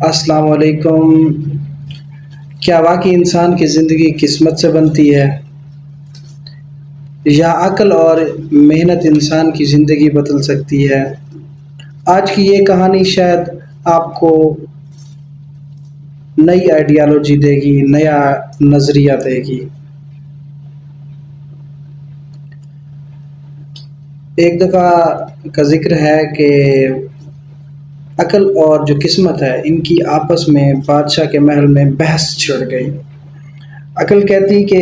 السلام علیکم۔ کیا واقعی انسان کی زندگی قسمت سے بنتی ہے یا عقل اور محنت انسان کی زندگی بدل سکتی ہے؟ آج کی یہ کہانی شاید آپ کو نئی آئیڈیالوجی دے گی، نیا نظریہ دے گی۔ ایک دفعہ کا ذکر ہے کہ عقل اور جو قسمت ہے ان کی آپس میں بادشاہ کے محل میں بحث چھڑ گئی۔ عقل کہتی کہ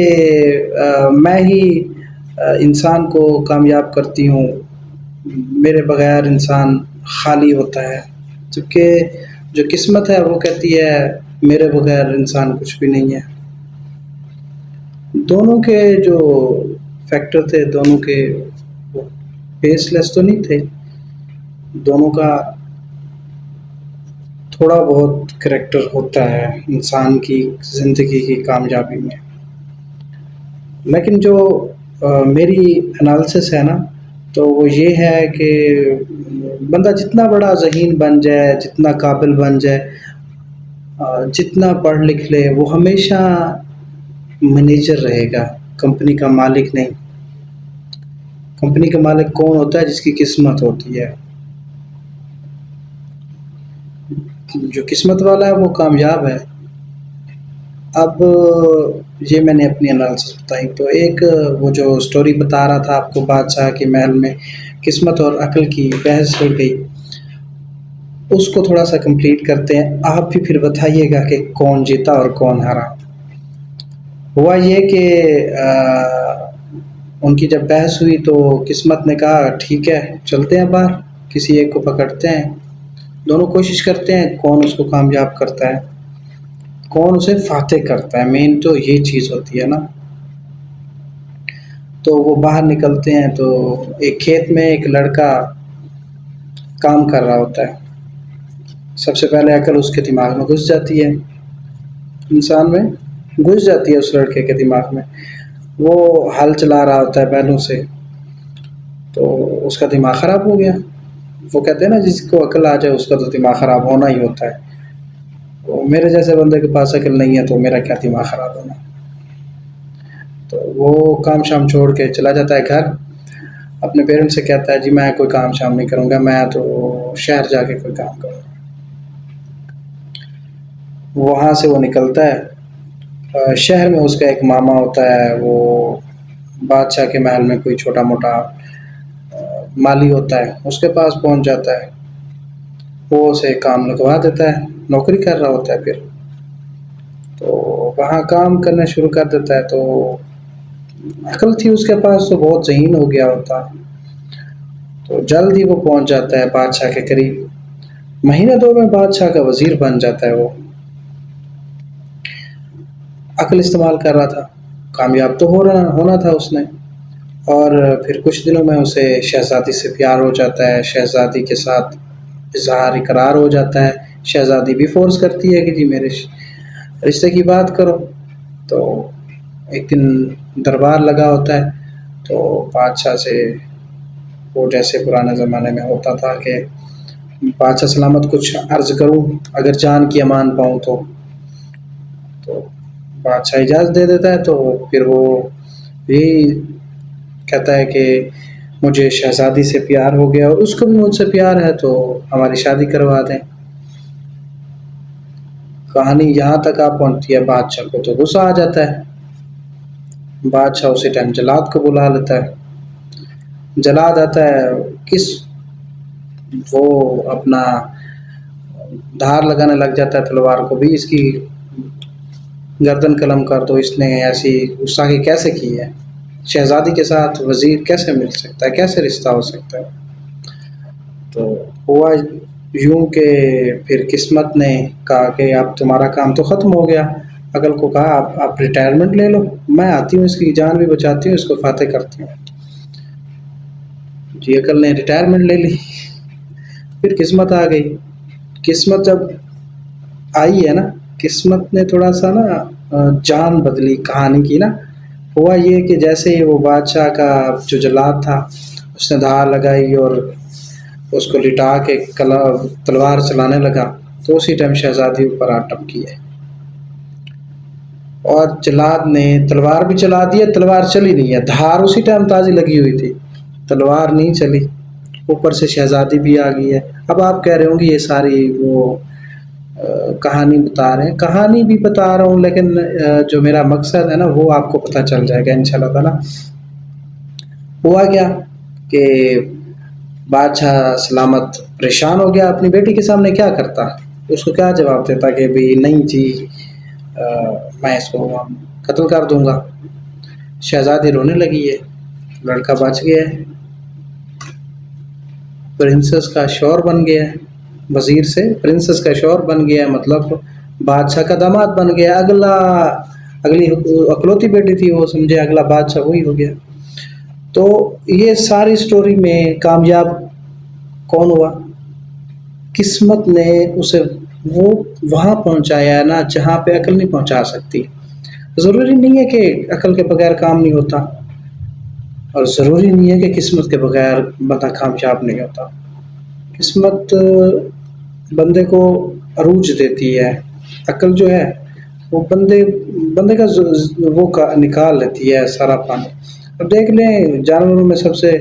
میں ہی انسان کو کامیاب کرتی ہوں، میرے بغیر انسان خالی ہوتا ہے، جبکہ جو قسمت ہے وہ کہتی ہے میرے بغیر انسان کچھ بھی نہیں ہے۔ دونوں کے جو فیکٹر تھے، دونوں کے بیس لیس تو نہیں تھے، دونوں کا تھوڑا بہت کریکٹر ہوتا ہے انسان کی زندگی کی کامیابی میں۔ لیکن جو میری انالیسس ہے نا، تو وہ یہ ہے کہ بندہ جتنا بڑا ذہین بن جائے، جتنا قابل بن جائے، جتنا پڑھ لکھ لے، وہ ہمیشہ مینیجر رہے گا، کمپنی کا مالک نہیں۔ کمپنی کا مالک کون ہوتا ہے؟ جس کی قسمت ہوتی ہے۔ جو قسمت والا ہے وہ کامیاب ہے۔ اب یہ میں نے اپنی انالیسس بتائی، تو ایک وہ جو سٹوری بتا رہا تھا آپ کو، بادشاہ کے محل میں قسمت اور عقل کی بحث ہو گئی، اس کو تھوڑا سا کمپلیٹ کرتے ہیں۔ آپ بھی پھر بتائیے گا کہ کون جیتا اور کون ہارا۔ ہوا یہ کہ ان کی جب بحث ہوئی تو قسمت نے کہا ٹھیک ہے چلتے ہیں باہر، کسی ایک کو پکڑتے ہیں، دونوں کوشش کرتے ہیں کون اس کو کامیاب کرتا ہے، کون اسے فاتح کرتا ہے۔ مین تو یہ چیز ہوتی ہے نا۔ تو وہ باہر نکلتے ہیں تو ایک کھیت میں ایک لڑکا کام کر رہا ہوتا ہے۔ سب سے پہلے عقل اس کے دماغ میں گھس جاتی ہے، انسان میں گھس جاتی ہے اس لڑکے کے دماغ میں۔ وہ ہل چلا رہا ہوتا ہے بیلوں سے، تو اس کا دماغ خراب ہو گیا۔ وہ کہتے ہیں نا جس کو عقل آ جائے اس کا تو دماغ خراب ہونا ہی ہوتا ہے۔ تو میرے جیسے بندے کے پاس عقل نہیں ہے تو میرا کیا دماغ خراب ہونا۔ تو وہ کام شام چھوڑ کے چلا جاتا ہے گھر، اپنے پیرنٹس سے کہتا ہے جی میں کوئی کام شام نہیں کروں گا، میں تو شہر جا کے کوئی کام کروں گا۔ وہاں سے وہ نکلتا ہے، شہر میں اس کا ایک ماما ہوتا ہے، وہ بادشاہ کے محل میں کوئی چھوٹا موٹا مالی ہوتا ہے، اس کے پاس پہنچ جاتا ہے۔ وہ اسے کام لگوا دیتا ہے، نوکری کر رہا ہوتا ہے پھر، تو وہاں کام کرنا شروع کر دیتا ہے۔ تو عقل تھی اس کے پاس تو بہت ذہین ہو گیا ہوتا، تو جلد ہی وہ پہنچ جاتا ہے بادشاہ کے قریب۔ مہینے دو میں بادشاہ کا وزیر بن جاتا ہے۔ وہ عقل استعمال کر رہا تھا، کامیاب تو ہونا تھا اس نے۔ اور پھر کچھ دنوں میں اسے شہزادی سے پیار ہو جاتا ہے، شہزادی کے ساتھ اظہار اقرار ہو جاتا ہے۔ شہزادی بھی فورس کرتی ہے کہ جی میرے رشتے کی بات کرو۔ تو ایک دن دربار لگا ہوتا ہے، تو بادشاہ سے وہ جیسے پرانے زمانے میں ہوتا تھا کہ بادشاہ سلامت کچھ عرض کروں اگر جان کی امان پاؤں تو بادشاہ اجازت دے دیتا ہے۔ تو پھر وہ یہی کہتا ہے کہ مجھے شہزادی سے پیار ہو گیا اور اس کو بھی مجھ سے پیار ہے، تو ہماری شادی کروا دیں۔ کہانی یہاں تک آ پہنچتی ہے، بادشاہ کو تو غصہ آ جاتا ہے۔ بادشاہ اسی ٹائم جلاد کو بلا لیتا ہے۔ جلاد آتا ہے، کس وہ اپنا دھار لگانے لگ جاتا ہے تلوار کو، بھی اس کی گردن قلم کر دو، اس نے ایسی گستاخی کیسے کی ہے، شہزادی کے ساتھ وزیر کیسے مل سکتا ہے، کیسے رشتہ ہو سکتا ہے۔ تو ہوا یوں کہ پھر قسمت نے کہا کہ اب تمہارا کام تو ختم ہو گیا۔ عقل کو کہا آپ ریٹائرمنٹ لے لو، میں آتی ہوں، اس کی جان بھی بچاتی ہوں، اس کو فاتح کرتی ہوں۔ جی عقل نے ریٹائرمنٹ لے لی۔ پھر قسمت آ گئی۔ قسمت جب آئی ہے نا، قسمت نے تھوڑا سا نا جان بدلی کہانی کی نا۔ ہوا یہ کہ جیسے ہی وہ بادشاہ کا جو جلاد تھا اس نے دھار لگائی اور اس کو لٹا کے تلوار چلانے لگا، تو اسی ٹائم شہزادی اوپر آ ٹپکی ہے، اور جلاد نے تلوار بھی چلا دیا، تلوار چلی نہیں ہے، دھار اسی ٹائم تازی لگی ہوئی تھی، تلوار نہیں چلی، اوپر سے شہزادی بھی آ گئی ہے۔ اب آپ کہہ رہے ہوں گے یہ ساری وہ کہانی بتا رہے ہیں، کہانی بھی بتا رہا ہوں، لیکن جو میرا مقصد ہے نا وہ آپ کو پتہ چل جائے گا انشاءاللہ تعالی۔ ہوا کیا کہ بادشاہ سلامت پریشان ہو گیا، اپنی بیٹی کے سامنے کیا کرتا، اس کو کیا جواب دیتا کہ بھی نہیں جی میں اس کو قتل کر دوں گا۔ شہزادی رونے لگی ہے، لڑکا بچ گیا ہے، پرنسس کا شوہر بن گیا ہے، وزیر سے پرنسس کا شوہر بن گیا ہے، مطلب بادشاہ کا داماد بن گیا، اگلی اکلوتی بیٹی تھی وہ، سمجھے اگلا بادشاہ وہی ہو گیا۔ تو یہ ساری سٹوری میں کامیاب کون ہوا؟ قسمت نے اسے وہ وہاں پہنچایا ہے نا جہاں پہ عقل نہیں پہنچا سکتی۔ ضروری نہیں ہے کہ عقل کے بغیر کام نہیں ہوتا، اور ضروری نہیں ہے کہ قسمت کے بغیر بندہ کامیاب نہیں ہوتا۔ قسمت بندے کو عروج دیتی ہے، عقل جو ہے وہ بندے کا وہ نکال لیتی ہے سارا پانی۔ اب دیکھ لیں جانوروں میں سب سے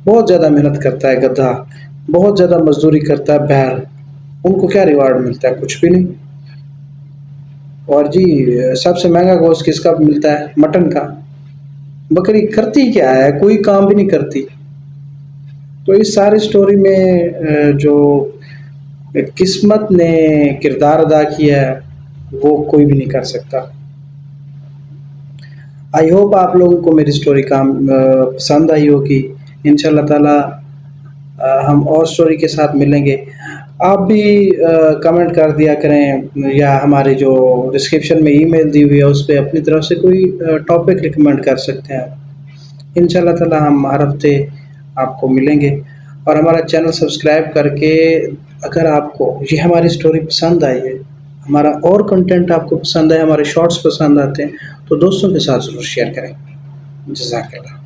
بہت زیادہ محنت کرتا ہے گدھا، بہت زیادہ مزدوری کرتا ہے بیل، ان کو کیا ریوارڈ ملتا ہے؟ کچھ بھی نہیں۔ اور جی سب سے مہنگا گوشت کس کا ملتا ہے؟ مٹن کا۔ بکری کرتی کیا ہے؟ کوئی کام بھی نہیں کرتی۔ تو اس ساری سٹوری میں جو قسمت نے کردار ادا کیا ہے وہ کوئی بھی نہیں کر سکتا۔ آئی ہوپ آپ لوگوں کو میری سٹوری پسند آئی ہوگی۔ انشاءاللہ تعالی ہم اور سٹوری کے ساتھ ملیں گے۔ آپ بھی کمنٹ کر دیا کریں، یا ہمارے جو ڈسکرپشن میں ای میل دی ہوئی ہے اس پہ اپنی طرف سے کوئی ٹاپک ریکمینڈ کر سکتے ہیں۔ انشاءاللہ تعالی ہم ہر ہفتے آپ کو ملیں گے، اور ہمارا چینل سبسکرائب کر کے اگر آپ کو یہ ہماری سٹوری پسند آئی ہے، ہمارا اور کنٹینٹ آپ کو پسند ہے، ہمارے شارٹس پسند آتے ہیں، تو دوستوں کے ساتھ ضرور شیئر کریں۔ جزاک اللہ۔